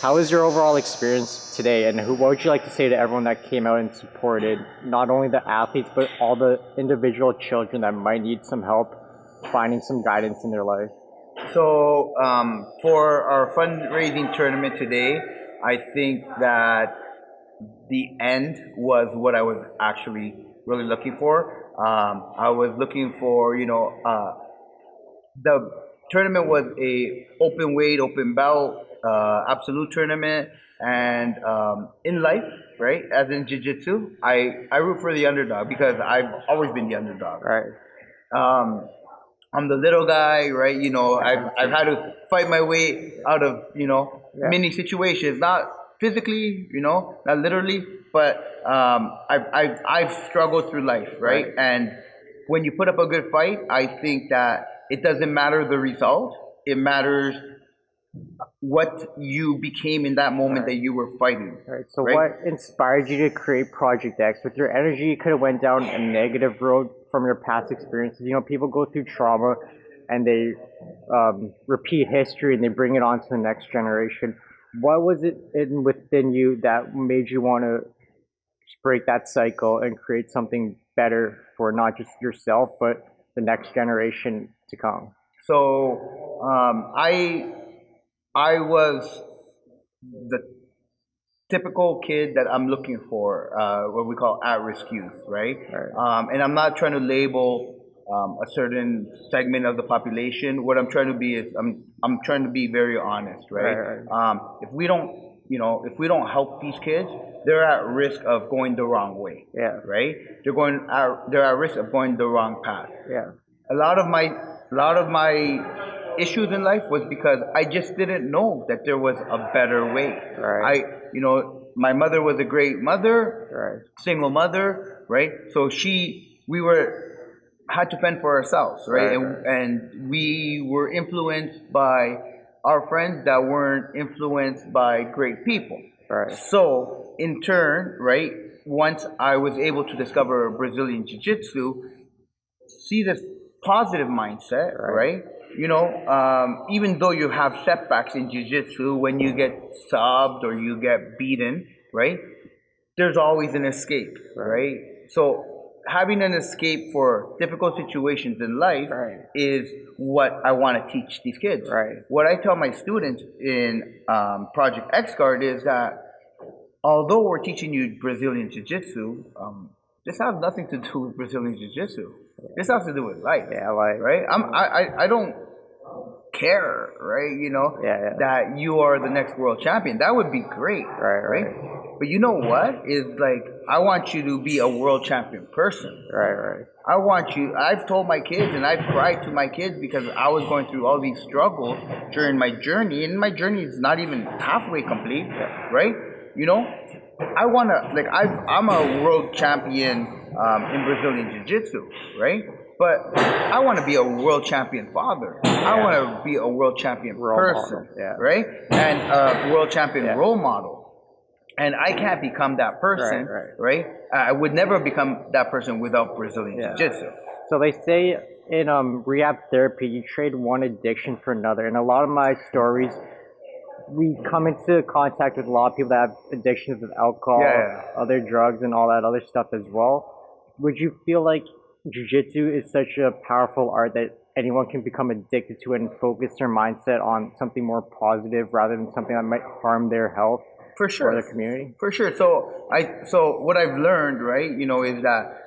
How was your overall experience today, and what would you like to say to everyone that came out and supported not only the athletes, but all the individual children that might need some help finding some guidance in their life? So for our fundraising tournament today, I think that the end was what I was actually really looking for. I was looking for, the tournament was a open weight, open belt, absolute tournament, and in life, right? As in jiu-jitsu, I root for the underdog because I've always been the underdog. Right. Um, I'm the little guy, right? I've had to fight my way out of Yeah. many situations, not physically, not literally, but I've struggled through life, right? Right. And when you put up a good fight, I think that it doesn't matter the result; it matters what you became in that moment that you were fighting. Right. So Right? what inspired you to create Project X? With your energy, you could have went down a negative road from your past experiences. People go through trauma and they repeat history and they bring it on to the next generation. What was it within you that made you want to break that cycle and create something better for not just yourself, but the next generation to come? So I was the typical kid that I'm looking for, what we call at-risk youth, right? Right. And I'm not trying to label a certain segment of the population. What I'm trying to be is I'm trying to be very honest, right? Right. If we don't help these kids, they're at risk of going the wrong way, Yeah. right? They're at risk of going the wrong path. Yeah. A lot of my issues in life was because I just didn't know that there was a better way. Right. My mother was a great mother, Right. single mother, right? So we had to fend for ourselves, right? Right, And we were influenced by our friends that weren't influenced by great people. Right. So in turn, right, once I was able to discover Brazilian Jiu-Jitsu, see this positive mindset, Right. right? Even though you have setbacks in jiu-jitsu, when you get subbed or you get beaten, right? There's always an escape, right? So having an escape for difficult situations in life Right. is what I want to teach these kids. Right. What I tell my students in Project X Guard is that although we're teaching you Brazilian Jiu-Jitsu, this has nothing to do with Brazilian Jiu-Jitsu. This has to do with life. Yeah, like Right? I don't care, right? Yeah. That you are the next world champion. That would be great. Right. But you know what? Is like, I want you to be a world champion person. Right. I've told my kids and I've cried to my kids because I was going through all these struggles during my journey, and my journey is not even halfway complete, right? I want to, like, I'm a world champion in Brazilian Jiu-Jitsu, right? But I want to be a world champion father. I want to be a world champion person, right? And a world champion role model. And I can't become that person, right? I would never become that person without Brazilian Jiu-Jitsu. So they say in rehab therapy, you trade one addiction for another. And a lot of my stories, we come into contact with a lot of people that have addictions with alcohol, other drugs, and all that other stuff as well. Would you feel like jiu-jitsu is such a powerful art that anyone can become addicted to it and focus their mindset on something more positive rather than something that might harm their health For sure. or the community? For sure. So what I've learned, right, is that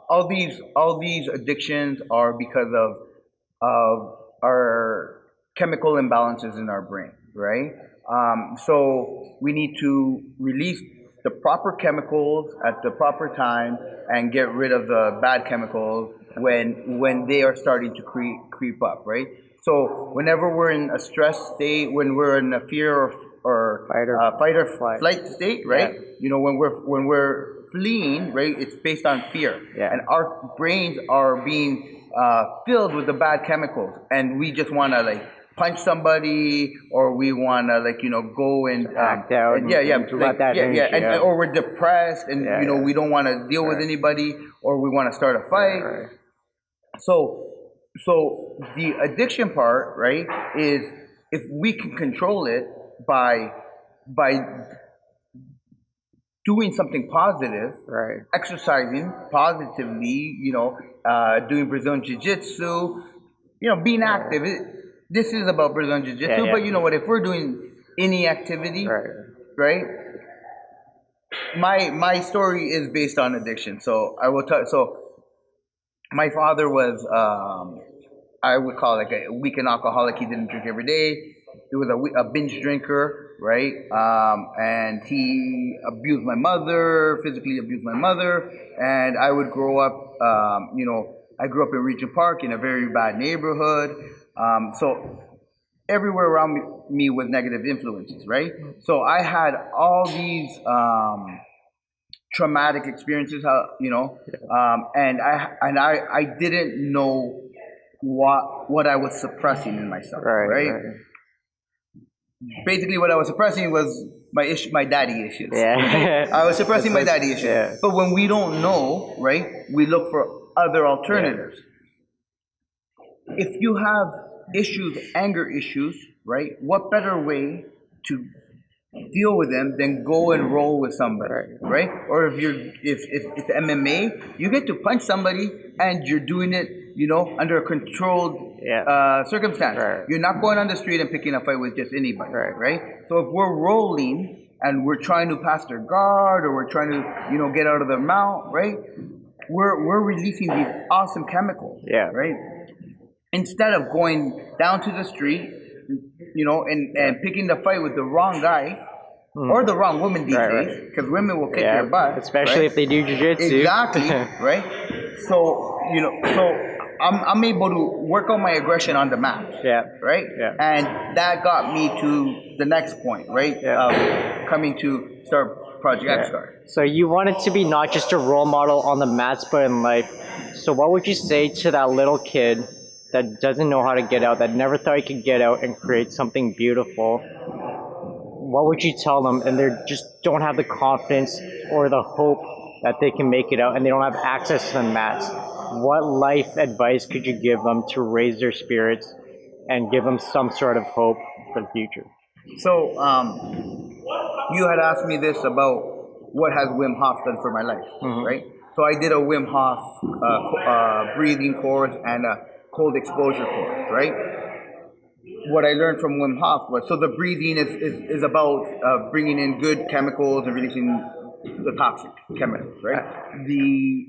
all these addictions are because of our chemical imbalances in our brain, right? So we need to release the proper chemicals at the proper time and get rid of the bad chemicals when they are starting to creep up, right? So whenever we're in a stress state, when we're in a fear or fight or flight state, right? When we're fleeing, right? It's based on fear, and our brains are being filled with the bad chemicals, and we just want to like punch somebody, or we want to go and act out, or we're depressed, and we don't want to deal with anybody, or we want to start a fight. So the addiction part, right, is if we can control it, by by doing something positive, Right. exercising positively, doing Brazilian Jiu-Jitsu, being active. This is about Brazilian Jiu-Jitsu, Yeah. but you know what? If we're doing any activity, Right. right? My story is based on addiction. So I will tell. So my father was, I would call it like a weekend alcoholic. He didn't drink every day. He was a binge drinker, right? And he abused my mother, physically abused my mother. And I would grow up, I grew up in Regent Park in a very bad neighborhood. So everywhere around me was negative influences, right? So I had all these traumatic experiences, and I didn't know what I was suppressing in myself, right? Basically, what I was suppressing was my daddy issues. Yeah. Right? I was suppressing my daddy issues. Yeah. But when we don't know, right, we look for other alternatives. If you have issues, anger issues, right, what better way to deal with them than go and roll with somebody, right? Or if it's MMA, you get to punch somebody and you're doing it, under a controlled circumstance. Right. You're not going on the street and picking a fight with just anybody, right? So if we're rolling and we're trying to pass their guard or we're trying to, get out of their mount, right? We're releasing these awesome chemicals, right? Instead of going down to the street, and picking the fight with the wrong guy or the wrong woman these days, because women will kick your butt, especially if they do jiu-jitsu. Exactly, right? So I'm able to work on my aggression on the mat, right? And that got me to the next point, right? Of coming to start Project X Guard. So you wanted to be not just a role model on the mats, but in life. So what would you say to that little kid that doesn't know how to get out, that never thought he could get out and create something beautiful? What would you tell them? And they just don't have the confidence or the hope that they can make it out, and they don't have access to the mats. What life advice could you give them to raise their spirits and give them some sort of hope for the future? So you had asked me this about what has Wim Hof done for my life, right? So I did a Wim Hof breathing course and a cold exposure course, right? What I learned from Wim Hof was, so the breathing is about bringing in good chemicals and releasing the toxic chemicals, right? The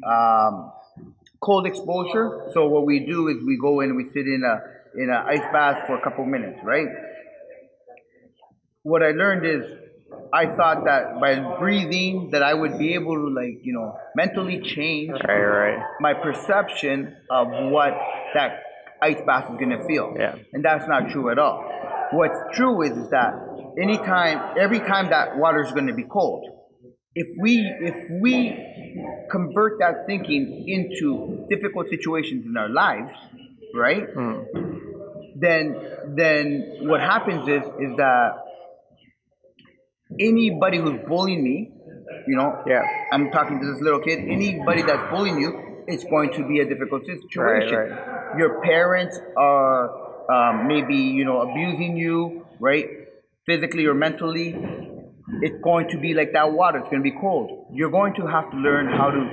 cold exposure, so what we do is we go in and we sit in a ice bath for a couple minutes, right? What I learned is I thought that by breathing that I would be able to mentally change my perception of what that ice bath is going to feel. And that's not true at all. What's true is that every time that water is going to be cold, if we convert that thinking into difficult situations in our lives, right? Then what happens is that anybody who's bullying me, I'm talking to this little kid, anybody that's bullying you, it's going to be a difficult situation. Your parents are maybe, abusing you, right? Physically or mentally. It's going to be like that water. It's going to be cold. You're going to have to learn how to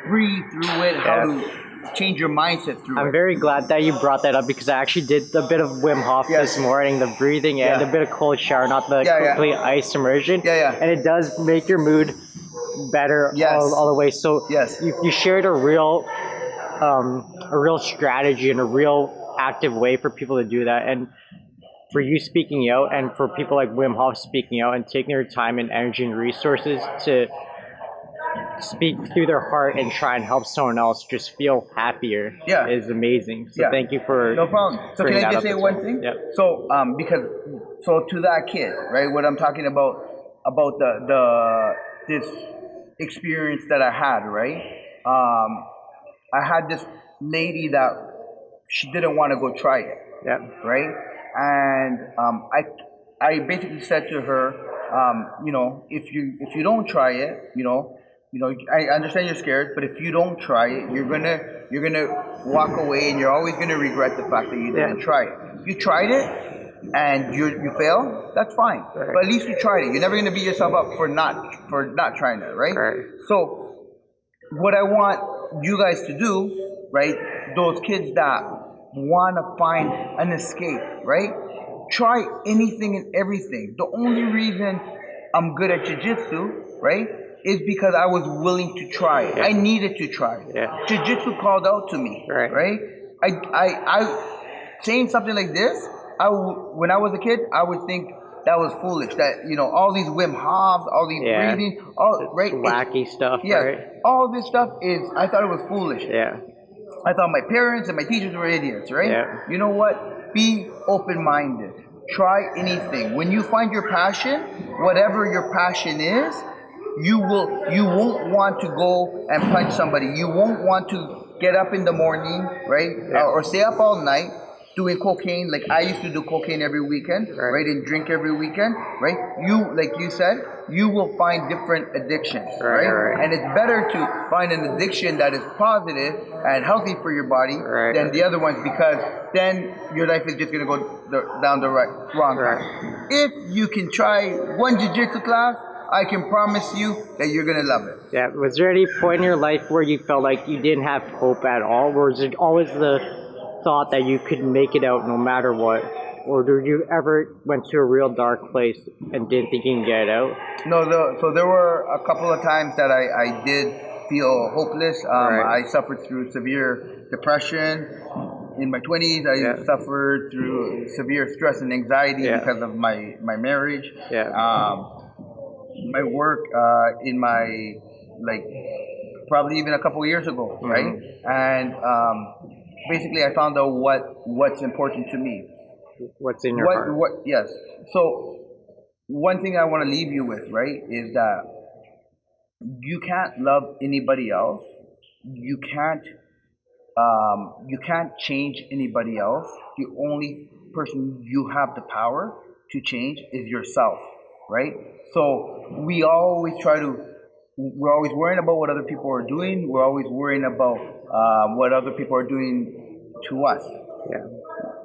breathe through it, how to change your mindset through it. I'm very glad that you brought that up, because I actually did a bit of Wim Hof this morning, the breathing and a bit of cold shower, not the complete ice immersion. And it does make your mood better all the way. So you shared a real strategy and a real active way for people to do that. And for you speaking out, and for people like Wim Hof speaking out and taking their time and energy and resources to speak through their heart and try and help someone else just feel happier is amazing. So thank you for no problem. So can I just say one thing? So so to that kid, right? What I'm talking about this experience that I had, right? I had this lady that she didn't want to go try it, right? And I basically said to her, if you don't try it, I understand you're scared, but if you don't try it, you're gonna walk away, and you're always gonna regret the fact that you didn't try it. You tried it, and you fail, that's fine. Right. But at least you tried it. You're never gonna beat yourself up for not trying it, right? Right. So what I want you guys to do, right? Those kids that want to find an escape, right? Try anything and everything. The only reason I'm good at jiu-jitsu, right, is because I was willing to try it. Yeah. I needed to try it. Yeah. Jiu-jitsu called out to me, Right. right? I saying something like this, when I was a kid, I would think that was foolish. That, you know, all these Wim Hofs, all these Yeah. breathing, all right, Wacky stuff, yes, right? all this stuff is. I thought it was foolish. Yeah. I thought my parents and my teachers were idiots, right? Yeah. You know what? Be open-minded. Try anything. When you find your passion, whatever your passion is, you won't want to go and punch somebody. You won't want to get up in the morning, right? Yeah. Or stay up all night doing cocaine. Like I used to do cocaine every weekend, Right. right? And drink every weekend, right? You, like you said, you will find different addictions, Right. And it's better to find an addiction that is positive and healthy for your body Right. than the other ones, because then your life is just gonna go down the wrong path. Right. If you can try one jiu-jitsu class, I can promise you that you're gonna love it. Yeah. Was there any point in your life where you felt like you didn't have hope at all? Or was it always the thought that you could make it out no matter what? Or did you ever went to a real dark place and didn't think you can get it out? No, so there were a couple of times that I did feel hopeless. Right. I suffered through severe depression. In my 20s, I Yeah. suffered through severe stress and anxiety Yeah. because of my marriage. Yeah. My work in my, like, probably even a couple of years ago, Mhm. right? And basically, I found out what's important to me. What's in your heart? Yes. So one thing I want to leave you with, right, is that you can't love anybody else. You can't change anybody else. The only person you have the power to change is yourself, right? So we're always worrying about what other people are doing. We're always worrying about what other people are doing to us. Yeah.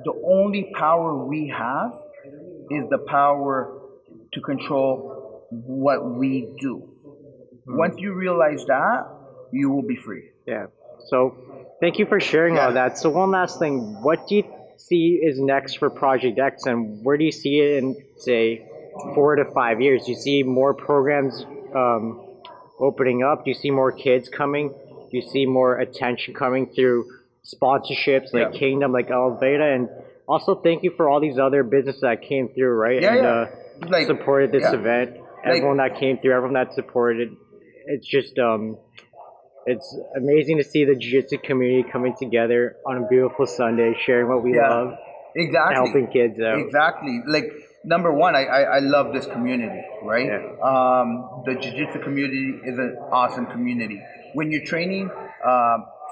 The only power we have is the power to control what we do. Once you realize that, you will be free. Yeah. So thank you for sharing all that. So one last thing, what do you see is next for Project X, and where do you see it in, say, 4 to 5 years? Do you see more programs opening up? Do you see more kids coming? Do you see more attention coming through sponsorships like Kingdom, like Elveda? And also thank you for all these other businesses that came through, right? And supported this event. Everyone that came through, everyone that supported. It's just it's amazing to see the jiu-jitsu community coming together on a beautiful Sunday, sharing what we love, exactly, helping kids out. Exactly. Like, number one, I love this community, right? Yeah. The jiu-jitsu community is an awesome community. When you're training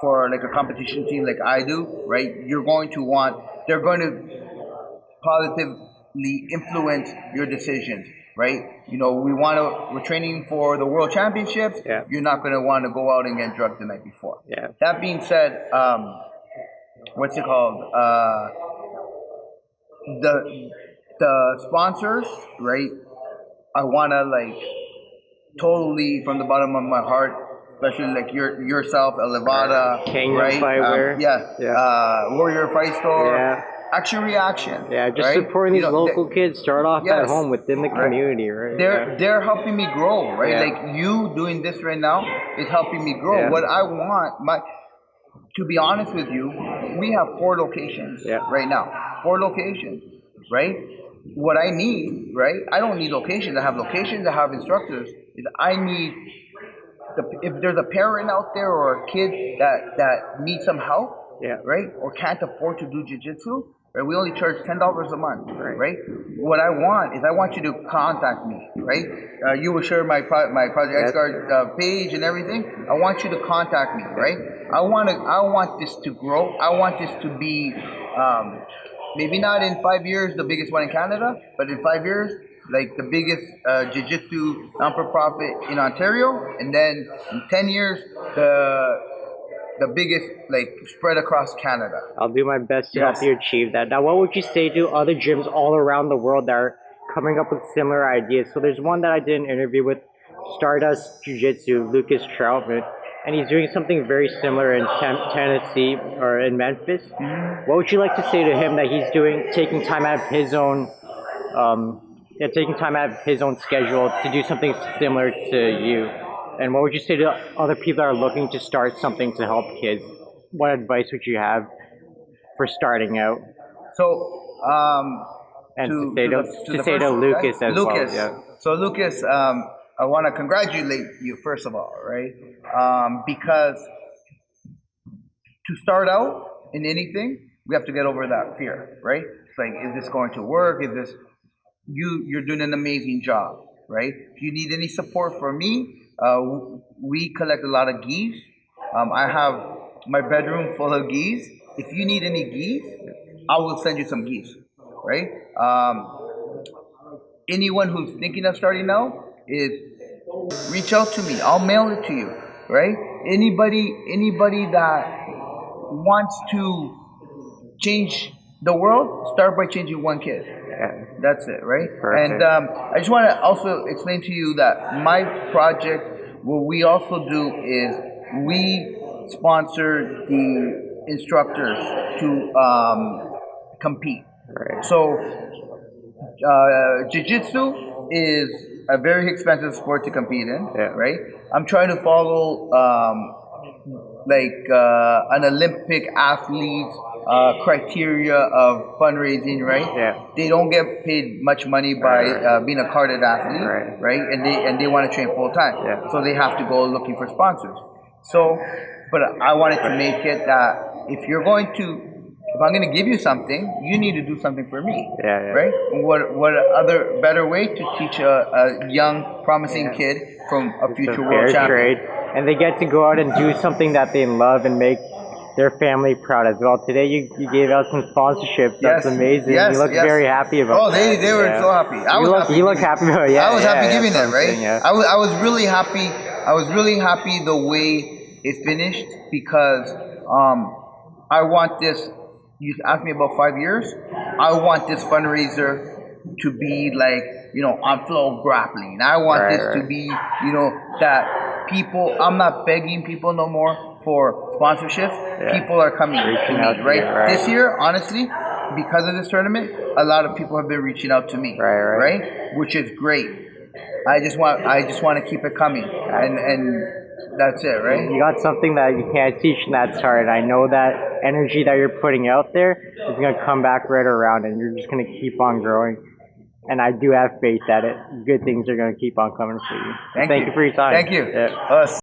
for like a competition team like I do, right? They're going to positively influence your decisions, right? You know, we're training for the world championships. Yeah. You're not going to want to go out and get drugged the night before. Yeah. That being said, what's it called? The sponsors, right? I want to, like, totally from the bottom of my heart, especially like yourself, Elevada, Kingdom right? Fightwear. Warrior Fight Store. Yeah. Action Reaction. Yeah, just right? supporting these local kids. Start off at home within the community, right? They're helping me grow, right? Yeah. Like you doing this right now is helping me grow. Yeah. What I want, to be honest with you, we have 4 locations right now. 4 locations, right? What I need, right? I don't need locations. I have locations. I have instructors. I need if there's a parent out there or a kid that needs some help, right, or can't afford to do jiu-jitsu, right? We only charge $10 a month, right? What I want you to contact me, right? You will share my Project X Guard page and everything. I want you to contact me, right? I want this to grow. I want this to be maybe not in 5 years the biggest one in Canada, but in 5 years, like the biggest jiu-jitsu non-for-profit in Ontario, and then in 10 years, the biggest, like, spread across Canada. I'll do my best to help you achieve that. Now, what would you say to other gyms all around the world that are coming up with similar ideas? So there's one that I did an interview with, Stardust Jiu-Jitsu, Lucas Troutman, and he's doing something very similar in Tennessee or in Memphis. What would you like to say to him that he's doing, taking time out of his own, taking time out of his own schedule to do something similar to you? And what would you say to other people that are looking to start something to help kids? What advice would you have for starting out? So, and to say to Lucas as well. Yeah. So Lucas, I want to congratulate you first of all, right? Because to start out in anything, we have to get over that fear, right? It's like, is this going to work? Is this you're doing an amazing job, right? If you need any support from me, we collect a lot of geese. I have my bedroom full of geese. If you need any geese, I will send you some geese, right? Anyone who's thinking of starting out is reach out to me. I'll mail it to you, right? Anybody that wants to change the world, start by changing one kid. Yeah. That's it, right? Perfect. And I just want to also explain to you that my project, what we also do is we sponsor the instructors to compete. Right. So Jiu-Jitsu is a very expensive sport to compete in, right? I'm trying to follow an Olympic athlete criteria of fundraising, right? Yeah. They don't get paid much money by being a carded athlete, right? And they want to train full time, so they have to go looking for sponsors. So, but I wanted to make it that if I'm going to give you something, you need to do something for me, right? What other better way to teach a young, promising kid from a future world champion? And they get to go out and do something that they love and make their family proud as well. Today you gave out some sponsorships. That's amazing. You look very happy about that. Oh, they were so happy. You look happy about it. I was happy giving them, right? I was really happy. I was really happy the way it finished because I want this. You asked me about 5 years. I want this fundraiser to be like, on Flow Grappling. I want this to be, that people, I'm not begging people no more for sponsorships. People are coming to me, right? This year, honestly, because of this tournament, a lot of people have been reaching out to me, right? Which is great. I just want to keep it coming, and that's it, right? You got something that you can't teach, and that's hard. I know that energy that you're putting out there is going to come back right around, and you're just going to keep on growing. And I do have faith that good things are going to keep on coming for you. Thank you for your time. Thank you.